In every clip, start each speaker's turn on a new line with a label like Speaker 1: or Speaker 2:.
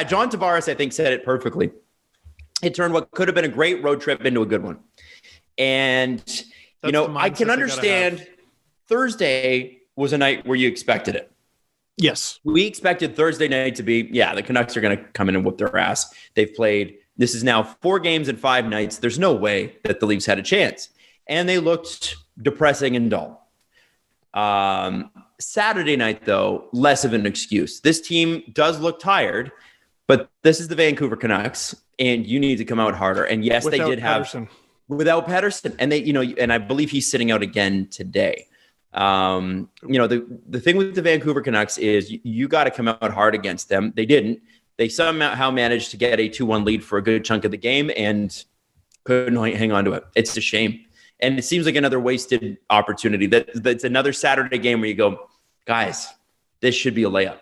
Speaker 1: John Tavares, I think, said it perfectly. It turned what could have been a great road trip into a good one. And, I can understand Thursday was a night where you expected it.
Speaker 2: Yes.
Speaker 1: We expected Thursday night to be, the Canucks are going to come in and whoop their ass. They've played, this is now 4 games in 5 nights. There's no way that the Leafs had a chance. And they looked depressing and dull. Saturday night, though, less of an excuse. This team does look tired, but this is the Vancouver Canucks, and you need to come out harder. And yes, without they did Pettersson. Have without Pettersson, and they, and I believe he's sitting out again today. The thing with the Vancouver Canucks is you got to come out hard against them. They didn't. They somehow managed to get a 2-1 lead for a good chunk of the game and couldn't hang on to it. It's a shame. And it seems like another wasted opportunity. That's another Saturday game where you go, guys, this should be a layup.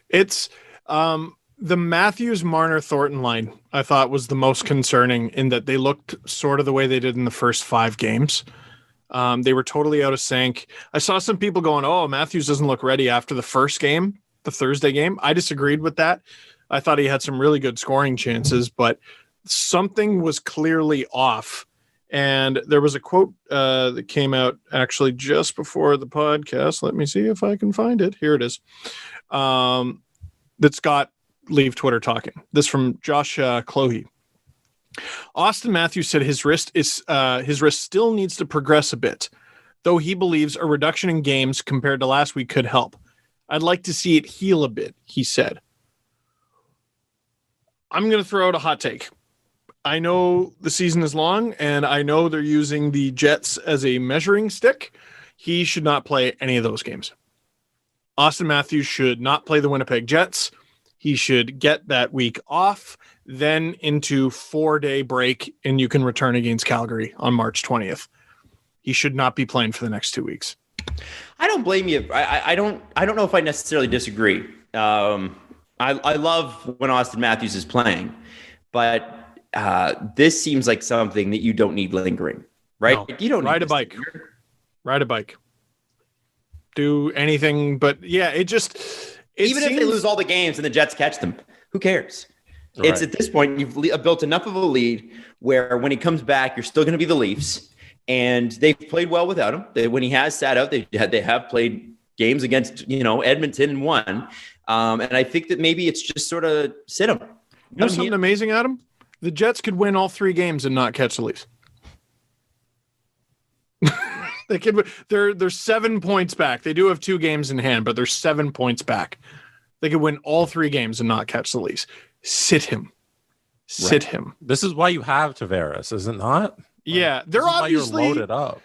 Speaker 1: It's
Speaker 2: the Matthews, Marner, Thornton line, I thought was the most concerning in that they looked sort of the way they did in the first 5 games. They were totally out of sync. I saw some people going, oh, Matthews doesn't look ready after the first game, the Thursday game. I disagreed with that. I thought he had some really good scoring chances, but something was clearly off. And there was a quote that came out actually just before the podcast. Let me see if I can find it. Here it is. That's got Leave Twitter talking. This from Josh Clohey. Auston Matthews said his wrist still needs to progress a bit, though he believes a reduction in games compared to last week could help. I'd like to see it heal a bit, he said. I'm going to throw out a hot take. I know the season is long, and I know they're using the Jets as a measuring stick. He should not play any of those games. Auston Matthews should not play the Winnipeg Jets. He should get that week off, then into 4-day break, and you can return against Calgary on March 20th. He should not be playing for the next 2 weeks.
Speaker 1: I don't blame you. I don't know if I necessarily disagree. I love when Auston Matthews is playing, but this seems like something that you don't need lingering, right?
Speaker 2: No.
Speaker 1: You don't
Speaker 2: ride a bike. Ride a bike. Do anything, but yeah, even if they lose all the games and the Jets catch them, who cares? Right. It's at this point, you've built enough of a lead where when he comes back, you're still going to be the Leafs. And they've played well without him. When he has sat out, they have played games against, Edmonton and won. And I think that maybe it's just sort of sit him. You know something amazing, Adam? The Jets could win all 3 games and not catch the Leafs. They could. They're 7 points back. They do have 2 games in hand, but they're 7 points back. They could win all 3 games and not catch the Leafs. Sit him. Sit him.
Speaker 3: This is why you have Tavares, is it not?
Speaker 2: Yeah, they're obviously
Speaker 3: loaded up.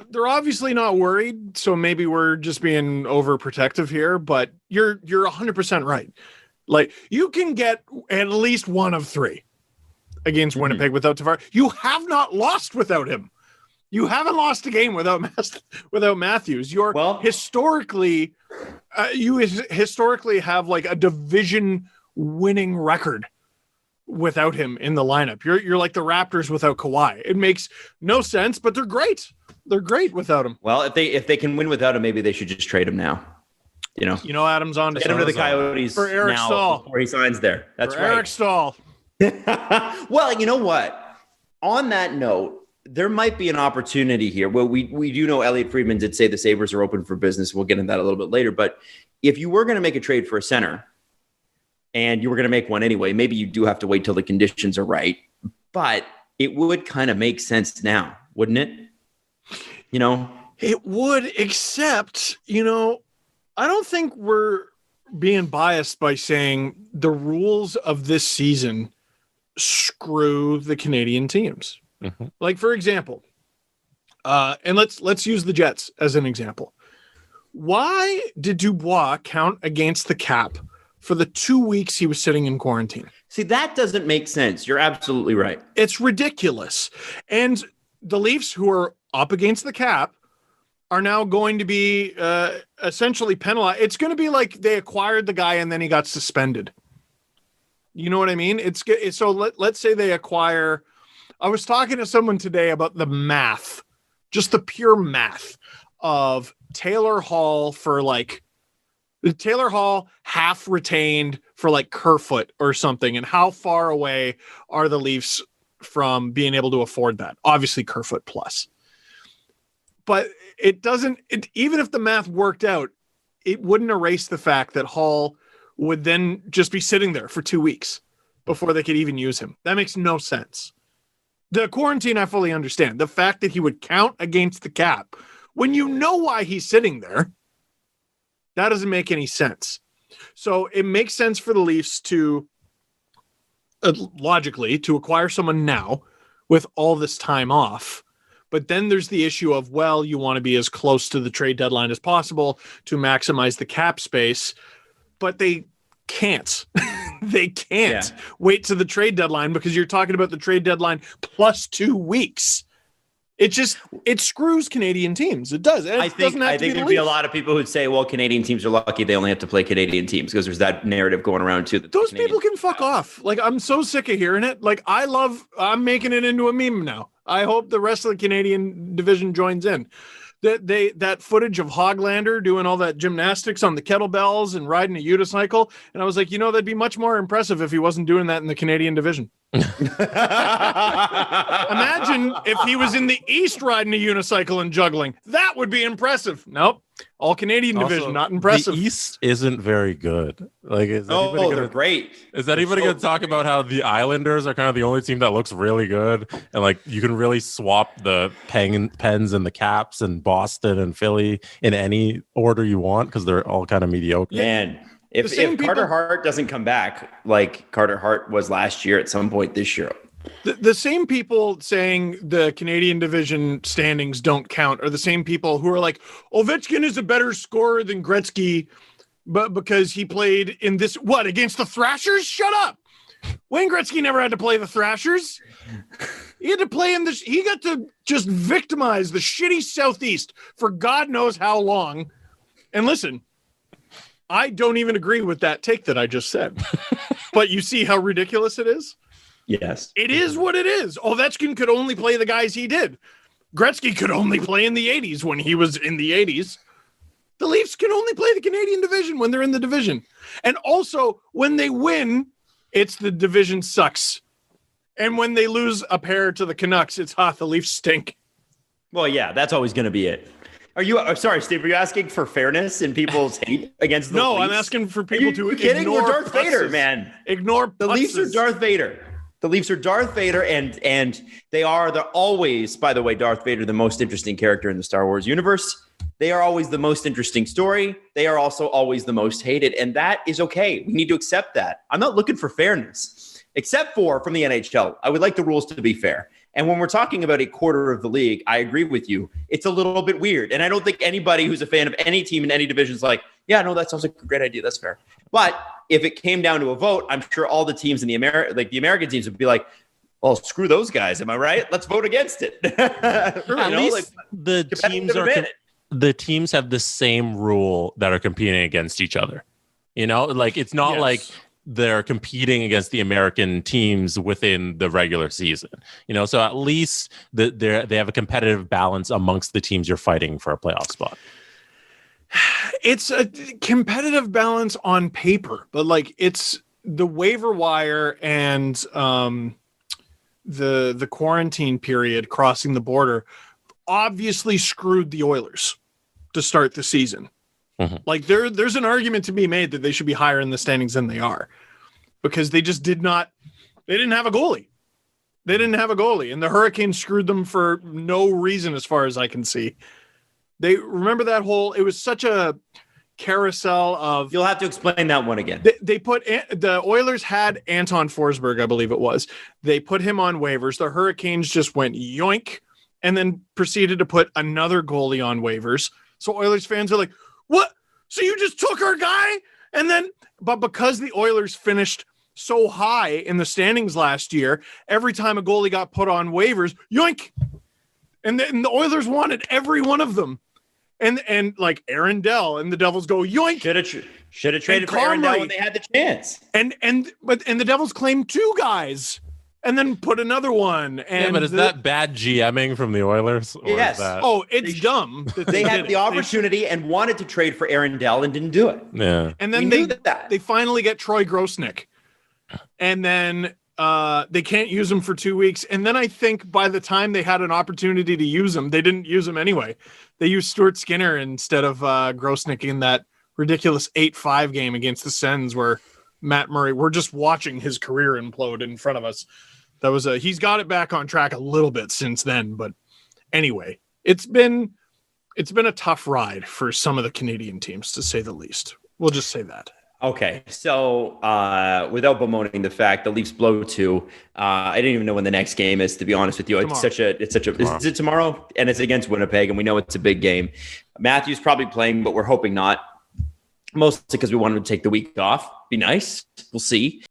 Speaker 2: They're obviously not worried, so maybe we're just being overprotective here. But you're 100% right. Like, you can get at least 1 of 3 against Winnipeg without Tavares. You have not lost without him. You haven't lost a game without Matthews. Historically, you historically have like a division winning record without him in the lineup. You're like the Raptors without Kawhi. It makes no sense, but they're great. They're great without him.
Speaker 1: Well, if they can win without him, maybe they should just trade him now.
Speaker 2: Adam's on to
Speaker 1: get him to the Coyotes
Speaker 2: for Eric Stahl
Speaker 1: before he signs there. That's right.
Speaker 2: Eric Stahl.
Speaker 1: Well, you know what? On that note, there might be an opportunity here. Well, we do know Elliot Friedman did say the Sabres are open for business. We'll get into that a little bit later. But if you were going to make a trade for a center, and you were going to make one anyway, maybe you do have to wait till the conditions are right. But it would kind of make sense now, wouldn't it?
Speaker 2: It would, except, I don't think we're being biased by saying the rules of this season screw the Canadian teams. Mm-hmm. Like, for example, and let's use the Jets as an example. Why did Dubois count against the cap for the 2 weeks he was sitting in quarantine?
Speaker 1: See, that doesn't make sense. You're absolutely right.
Speaker 2: It's ridiculous. And the Leafs, who are up against the cap, are now going to be essentially penalized. It's going to be like they acquired the guy and then he got suspended. You know what I mean? So let's say they acquire. I was talking to someone today about the math, just the pure math of Taylor Hall for Taylor Hall half retained for like Kerfoot or something. And how far away are the Leafs from being able to afford that? Obviously Kerfoot plus. But it doesn't, even if the math worked out, it wouldn't erase the fact that Hall would then just be sitting there for 2 weeks before they could even use him. That makes no sense. The quarantine, I fully understand. The fact that he would count against the cap when you know why he's sitting there, that doesn't make any sense. So it makes sense for the Leafs to, logically, to acquire someone now with all this time off. But then there's the issue of, well, you want to be as close to the trade deadline as possible to maximize the cap space, but they can't. They can't wait to the trade deadline because you're talking about the trade deadline plus 2 weeks. It screws Canadian teams. It does.
Speaker 1: I think there'd be a lot of people who'd say, well, Canadian teams are lucky they only have to play Canadian teams, because there's that narrative going around too.
Speaker 2: Those people can fuck off. Like, I'm so sick of hearing it. Like, I'm making it into a meme now. I hope the rest of the Canadian division joins in. That footage of Hoglander doing all that gymnastics on the kettlebells and riding a unicycle. And I was like, that'd be much more impressive if he wasn't doing that in the Canadian division. Imagine if he was in the East riding a unicycle and juggling. That would be impressive. Nope. All Canadian division, not impressive.
Speaker 3: The East isn't very good. Like,
Speaker 1: they're great.
Speaker 3: Is anybody going to talk about how the Islanders are kind of the only team that looks really good, and like you can really swap the pens and the caps and Boston and Philly in any order you want because they're all kind of mediocre.
Speaker 1: Man, if Carter Hart doesn't come back like Carter Hart was last year at some point this year.
Speaker 2: The same people saying the Canadian division standings don't count are the same people who are like, Ovechkin is a better scorer than Gretzky, but because he played in this, against the Thrashers? Shut up. Wayne Gretzky never had to play the Thrashers. He had to play he got to just victimize the shitty Southeast for God knows how long. And listen, I don't even agree with that take that I just said, but you see how ridiculous it is?
Speaker 1: Yes.
Speaker 2: It is what it is. Ovechkin could only play the guys he did. Gretzky could only play in the 80s when he was in the 80s. The Leafs can only play the Canadian division when they're in the division. And also, when they win, it's the division sucks. And when they lose a pair to the Canucks, it's the Leafs stink.
Speaker 1: Well, yeah, that's always going to be it. Sorry, Steve, are you asking for fairness in people's hate against the Leafs?
Speaker 2: No, I'm asking for people to
Speaker 1: kidding?
Speaker 2: ignore
Speaker 1: We're Darth Vader, man.
Speaker 2: Ignore
Speaker 1: the Leafs are Darth Vader. The Leafs are Darth Vader, and they're always, by the way, Darth Vader, the most interesting character in the Star Wars universe. They are always the most interesting story. They are also always the most hated, and that is okay. We need to accept that. I'm not looking for fairness, except for from the NHL. I would like the rules to be fair. And when we're talking about a quarter of the league, I agree with you. It's a little bit weird, and I don't think anybody who's a fan of any team in any division is like, yeah, no, that sounds like a great idea. That's fair. But if it came down to a vote, I'm sure all the teams in the American teams would be like, well, screw those guys. Am I right? Let's vote against it.
Speaker 3: At least the teams have the same rule that are competing against each other. Like it's not like they're competing against the American teams within the regular season. So at least they have a competitive balance amongst the teams you're fighting for a playoff spot.
Speaker 2: It's a competitive balance on paper, but like it's the waiver wire and the quarantine period crossing the border obviously screwed the Oilers to start the season. Mm-hmm. Like there's an argument to be made that they should be higher in the standings than they are because they just didn't have a goalie. They didn't have a goalie, and the Hurricanes screwed them for no reason as far as I can see. They remember that it was such a carousel of.
Speaker 1: You'll have to explain that one again.
Speaker 2: They put the Oilers had Anton Forsberg, I believe it was. They put him on waivers. The Hurricanes just went yoink and then proceeded to put another goalie on waivers. So Oilers fans are like, what? So you just took our guy? But because the Oilers finished so high in the standings last year, every time a goalie got put on waivers, yoink. And the Oilers wanted every one of them. And like Aaron Dell and the Devils go yoink.
Speaker 1: Should have traded for Aaron Dell when they had the chance.
Speaker 2: And the Devils claimed 2 guys and then put another one. And
Speaker 3: but is that bad GMing from the Oilers?
Speaker 1: Yes.
Speaker 2: It's dumb.
Speaker 1: They had the opportunity and wanted to trade for Aaron Dell and didn't do it.
Speaker 3: Yeah.
Speaker 2: And then they finally get Troy Grosnick. And then they can't use him for 2 weeks. And then I think by the time they had an opportunity to use him, they didn't use him anyway. They used Stuart Skinner instead of Grosnick in that ridiculous 8-5 game against the Sens where Matt Murray, we're just watching his career implode in front of us. He's got it back on track a little bit since then. But anyway, it's been a tough ride for some of the Canadian teams, to say the least. We'll just say that.
Speaker 1: Okay, so without bemoaning the fact the Leafs blow 2, I didn't even know when the next game is. To be honest with you,
Speaker 2: tomorrow.
Speaker 1: Is it tomorrow? And it's against Winnipeg, and we know it's a big game. Matthews probably playing, but we're hoping not. Mostly because we wanted to take the week off. Be nice. We'll see.